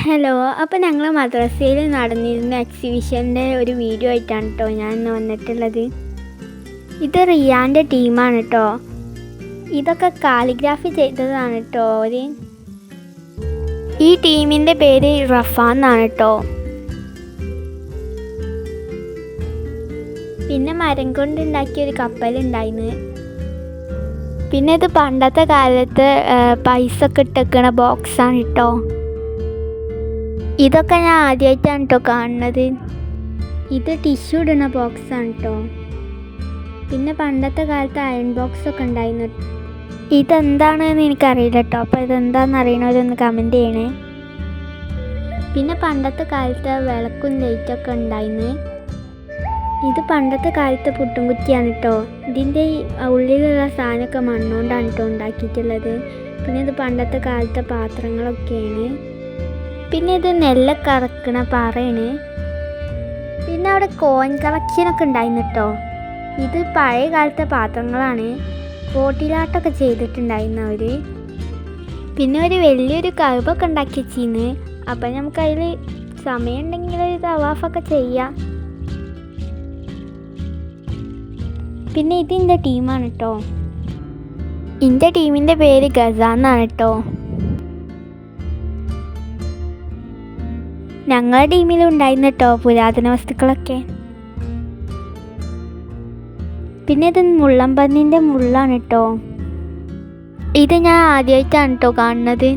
Hello, അപ്പോൾ ഞങ്ങൾ മദ്രസയിൽ നടന്നിരുന്ന എക്സിബിഷൻ്റെ ഒരു വീഡിയോ ആയിട്ടാണ് കേട്ടോ ഞാൻ ഇന്ന് വന്നിട്ടുള്ളത്. ഇത് റിയാൻ്റെ ടീമാണ് കേട്ടോ. ഇതൊക്കെ കാലിഗ്രാഫി ചെയ്തതാണ് കേട്ടോ. ഈ ടീമിൻ്റെ പേര് റഫാൻ എന്നാണ് കേട്ടോ. പിന്നെ മരം കൊണ്ടുണ്ടാക്കിയ ഒരു കപ്പലുണ്ടായിരുന്നു. പിന്നെ ഇത് പണ്ടത്തെ കാലത്ത് പൈസ ഒക്കെ ഇട്ടേക്കണ ബോക്സാണ് കേട്ടോ. ഇതൊക്കെ ഞാൻ ആദ്യമായിട്ടാണ് കേട്ടോ കാണുന്നത്. ഇത് ടിഷ്യൂ ഇടുന്ന ബോക്സാണ് കേട്ടോ. പിന്നെ പണ്ടത്തെ കാലത്ത് അയൺ ബോക്സൊക്കെ ഉണ്ടായിരുന്നു. ഇതെന്താണെന്ന് എനിക്കറിയില്ല കേട്ടോ. അപ്പോൾ ഇതെന്താണെന്ന് അറിയണവരൊന്ന് കമൻറ്റ് ചെയ്യണേ. പിന്നെ പണ്ടത്തെ കാലത്ത് വിളക്കും ലൈറ്റൊക്കെ ഉണ്ടായിരുന്നു. ഇത് പണ്ടത്തെ കാലത്ത് പുട്ടുംകുറ്റിയാണ് കേട്ടോ. ഇതിൻ്റെ ഉള്ളിലുള്ള സാധനമൊക്കെ മണ്ണുകൊണ്ടാണ് കേട്ടോ ഉണ്ടാക്കിയിട്ടുള്ളത്. പിന്നെ ഇത് പണ്ടത്തെ കാലത്തെ പാത്രങ്ങളൊക്കെയാണ്. പിന്നെ ഇത് നെല്ലൊക്കെ അറക്കണ പാറയാണ്. പിന്നെ അവിടെ കോയിൻ കളക്ഷനൊക്കെ ഉണ്ടായിരുന്നു കേട്ടോ. ഇത് പഴയ കാലത്തെ പാത്രങ്ങളാണ്. ബോട്ടിലാട്ടമൊക്കെ ചെയ്തിട്ടുണ്ടായിരുന്നു അവർ. പിന്നെ ഒരു വലിയൊരു കഴുബൊക്കെ ഉണ്ടാക്കി വെച്ചിരുന്നു. അപ്പം നമുക്കതിൽ സമയം ഉണ്ടെങ്കിൽ ഒരു തവാഫൊക്കെ ചെയ്യാം. പിന്നെ ഇതിൻ്റെ ടീമാണ് കേട്ടോ. എൻ്റെ ടീമിൻ്റെ പേര് ഗസ എന്നാണ് കേട്ടോ. ഞങ്ങളുടെ ടീമിലും ഉണ്ടായിരുന്നു കേട്ടോ പുരാതന വസ്തുക്കളൊക്കെ. പിന്നെ ഇത് മുള്ളംപന്നിൻ്റെ മുള്ളാണ് കേട്ടോ. ഇത് ഞാൻ ആദ്യമായിട്ടാണ് കേട്ടോ കാണുന്നത്.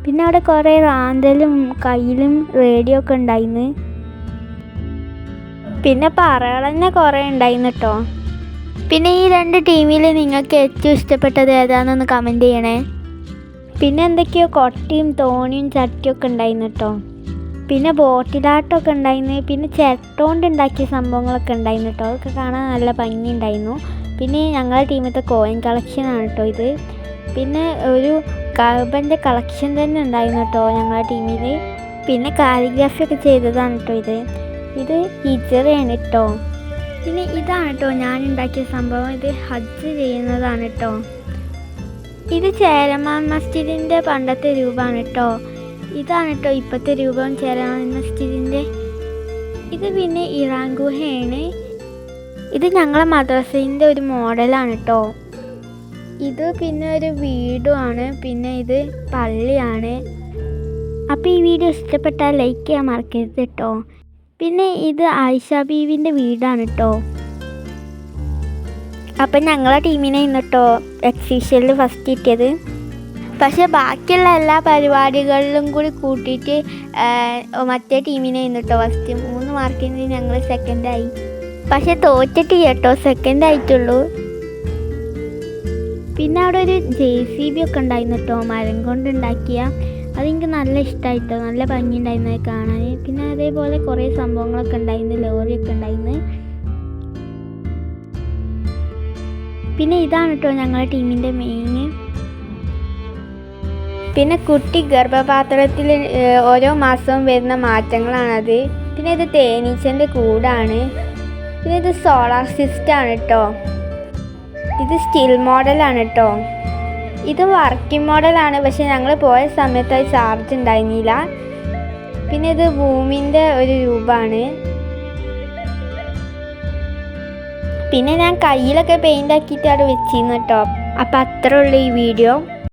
പിന്നെ അവിടെ കുറേ റാന്തലും കയ്യിലും റേഡിയോ ഒക്കെ ഉണ്ടായിരുന്നു. പിന്നെ പറകൾ തന്നെ കുറേ ഉണ്ടായിരുന്നു കേട്ടോ. പിന്നെ ഈ രണ്ട് ടീമിൽ നിങ്ങൾക്ക് ഏറ്റവും ഇഷ്ടപ്പെട്ടത് ഏതാണെന്നൊന്ന് കമൻറ്റ് ചെയ്യണേ. പിന്നെ എന്തൊക്കെയോ കൊട്ടയും തോണിയും ചട്ടിയൊക്കെ ഉണ്ടായിരുന്നു കേട്ടോ. പിന്നെ ബോട്ടിലാട്ടമൊക്കെ ഉണ്ടായിരുന്നു. പിന്നെ ചിരട്ടോണ്ട് ഉണ്ടാക്കിയ സംഭവങ്ങളൊക്കെ ഉണ്ടായിരുന്നു കേട്ടോ. അതൊക്കെ കാണാൻ നല്ല ഭംഗി ഉണ്ടായിരുന്നു. പിന്നെ ഞങ്ങളുടെ ടീമിലത്തെ കോയിൻ കളക്ഷനാണ് കേട്ടോ ഇത്. പിന്നെ ഒരു കർബൻ്റെ കളക്ഷൻ തന്നെ ഉണ്ടായിരുന്നു കേട്ടോ ഞങ്ങളുടെ ടീമിൽ. പിന്നെ കാലിഗ്രാഫിയൊക്കെ ചെയ്തതാണ് കേട്ടോ ഇത്. ഇത് ഹിജറയാണ് കേട്ടോ. പിന്നെ ഇതാണ് കേട്ടോ ഞാൻ ഉണ്ടാക്കിയ സംഭവം. ഇത് ഹജ്ജ് ചെയ്യുന്നതാണ് കേട്ടോ. ഇത് ചേരമാൻ മസ്ജിദിൻ്റെ പണ്ടത്തെ രൂപമാണ് കേട്ടോ. ഇതാണ് കേട്ടോ ഇപ്പോഴത്തെ രൂപം ചേരമാൻ മസ്ജിദിൻ്റെ. ഇത് പിന്നെ ഇറാൻ ഗുഹയാണ്. ഇത് ഞങ്ങളെ മദ്രസേൻ്റെ ഒരു മോഡലാണ് കേട്ടോ. ഇത് പിന്നെ ഒരു വീടുമാണ്. പിന്നെ ഇത് പള്ളിയാണ്. അപ്പോൾ ഈ വീഡിയോ ഇഷ്ടപ്പെട്ടാൽ ലൈക്ക് ചെയ്യാൻ മറക്കരുത് കേട്ടോ. പിന്നെ ഇത് ആയിഷ ബീവിൻ്റെ വീടാണ് കേട്ടോ. അപ്പം ഞങ്ങളെ ടീമിനെ ഇന്നിട്ടോ എക്സിബിഷനിൽ ഫസ്റ്റ് കിട്ടിയത്. പക്ഷേ ബാക്കിയുള്ള എല്ലാ പരിപാടികളിലും കൂടി കൂട്ടിയിട്ട് മറ്റേ ടീമിനെ ഇന്നിട്ടോ ഫസ്റ്റ്. 3 മാർക്കിന് ഞങ്ങൾ സെക്കൻഡായി. പക്ഷേ തോറ്റിട്ട് കേട്ടോ, സെക്കൻഡ് ആയിട്ടുള്ളൂ. പിന്നെ അവിടെ ഒരു JCB ഒക്കെ ഉണ്ടായിരുന്നു കേട്ടോ, മരം കൊണ്ട് ഉണ്ടാക്കിയ. അതെനിക്ക് നല്ല ഇഷ്ടമായിട്ടോ. നല്ല ഭംഗി ഉണ്ടായിരുന്നു അത് കാണാൻ. പിന്നെ അതേപോലെ കുറേ സംഭവങ്ങളൊക്കെ ഉണ്ടായിരുന്നു. ലോറിയൊക്കെ ഉണ്ടായിരുന്നു. പിന്നെ ഇതാണ് കേട്ടോ ഞങ്ങളുടെ ടീമിൻ്റെ മെയിൻ. പിന്നെ കുട്ടി ഗർഭപാത്രത്തിൽ ഓരോ മാസവും വരുന്ന മാറ്റങ്ങളാണത്. പിന്നെ ഇത് തേനീച്ചൻ്റെ കൂടാണ്. പിന്നെ ഇത് സോളാർ സിസ്റ്റമാണ് കേട്ടോ. ഇത് സ്റ്റിൽ മോഡലാണ് കേട്ടോ. ഇത് വർക്കിംഗ് മോഡലാണ്. പക്ഷെ ഞങ്ങൾ പോയ സമയത്ത് അത് ചാർജ് ഉണ്ടായിരുന്നില്ല. പിന്നെ ഇത് ഭൂമിൻ്റെ ഒരു രൂപമാണ്. പിന്നെ ഞാൻ കയ്യിലൊക്കെ പെയിൻ്റ് ആക്കിയിട്ട് അവിടെ വെച്ചിരുന്നു കേട്ടോ. അപ്പോൾ അത്രേ ഉള്ളൂ ഈ വീഡിയോ.